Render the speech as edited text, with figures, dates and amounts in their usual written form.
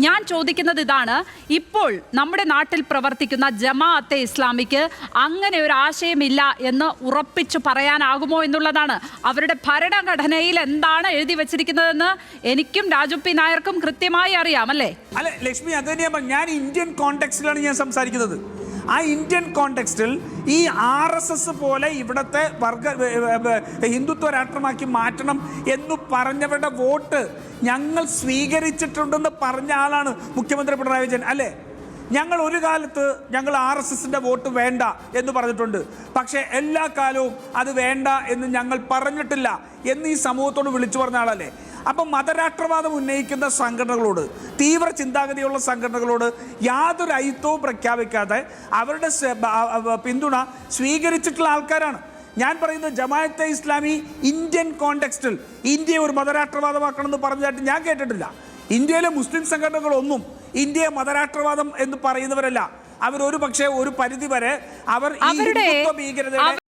ഞാൻ ചോദിക്കുന്നത് ഇതാണ്, ഇപ്പോൾ നമ്മുടെ നാട്ടിൽ പ്രവർത്തിക്കുന്ന ജമാഅത്തെ ഇസ്ലാമിക്ക് അങ്ങനെ ഒരു ആശയമില്ല എന്ന് ഉറപ്പിച്ചു പറയാനാകുമോ എന്നുള്ളതാണ്. അവരുടെ ഭരണഘടനയിൽ എന്താണ് എഴുതി വെച്ചിരിക്കുന്നതെന്ന് എനിക്കും രാജു പി നായർക്കും കൃത്യമായി അറിയാം, അല്ലേ? അല്ല ലക്ഷ്മി, അത് തന്നെയാണ് ഞാൻ ഇന്ത്യൻ കോണ്ടെക്സ്റ്റിലാണ് ഞാൻ സംസാരിക്കുന്നത്. ആ ഇന്ത്യൻ കോണ്ടെക്സ്റ്റിൽ ഈ RSS പോലെ ഇവിടുത്തെ ഹിന്ദുത്വ രാഷ്ട്രമാക്കി മാറ്റണം എന്ന് പറഞ്ഞവരുടെ വോട്ട് ഞങ്ങൾ സ്വീകരിച്ചിട്ടുണ്ടെന്ന് പറഞ്ഞ ആളാണ് മുഖ്യമന്ത്രി പിണറായി വിജയൻ, അല്ലേ? ഞങ്ങൾ ഒരു കാലത്ത് ഞങ്ങൾ RSSന്റെ വോട്ട് വേണ്ട എന്ന് പറഞ്ഞിട്ടുണ്ട്. പക്ഷേ എല്ലാ കാലവും അത് വേണ്ട എന്ന് ഞങ്ങൾ പറഞ്ഞിട്ടില്ല എന്ന് ഈ സമൂഹത്തോട് വിളിച്ചു പറഞ്ഞ ആളല്ലേ. അപ്പം മതരാഷ്ട്രവാദം ഉന്നയിക്കുന്ന സംഘടനകളോട്, തീവ്ര ചിന്താഗതിയുള്ള സംഘടനകളോട് യാതൊരു ഐത്തവും പ്രഖ്യാപിക്കാതെ അവരുടെ പിന്തുണ സ്വീകരിച്ചിട്ടുള്ള ആൾക്കാരാണ്. ഞാൻ പറയുന്നത് ജമാഅത്തെ ഇസ്ലാമി ഇന്ത്യൻ കോണ്ടെക്സ്റ്റിൽ ഇന്ത്യയെ ഒരു മതരാഷ്ട്രവാദമാക്കണമെന്ന് പറഞ്ഞതായിട്ട് ഞാൻ കേട്ടിട്ടില്ല. ഇന്ത്യയിലെ മുസ്ലിം സംഘടനകളൊന്നും ഇന്ത്യയെ മതരാഷ്ട്രവാദം എന്ന് പറയുന്നവരല്ല. അവരൊരു പക്ഷേ ഒരു പരിധി വരെ അവർ ഈ ഭീകരതയുടെ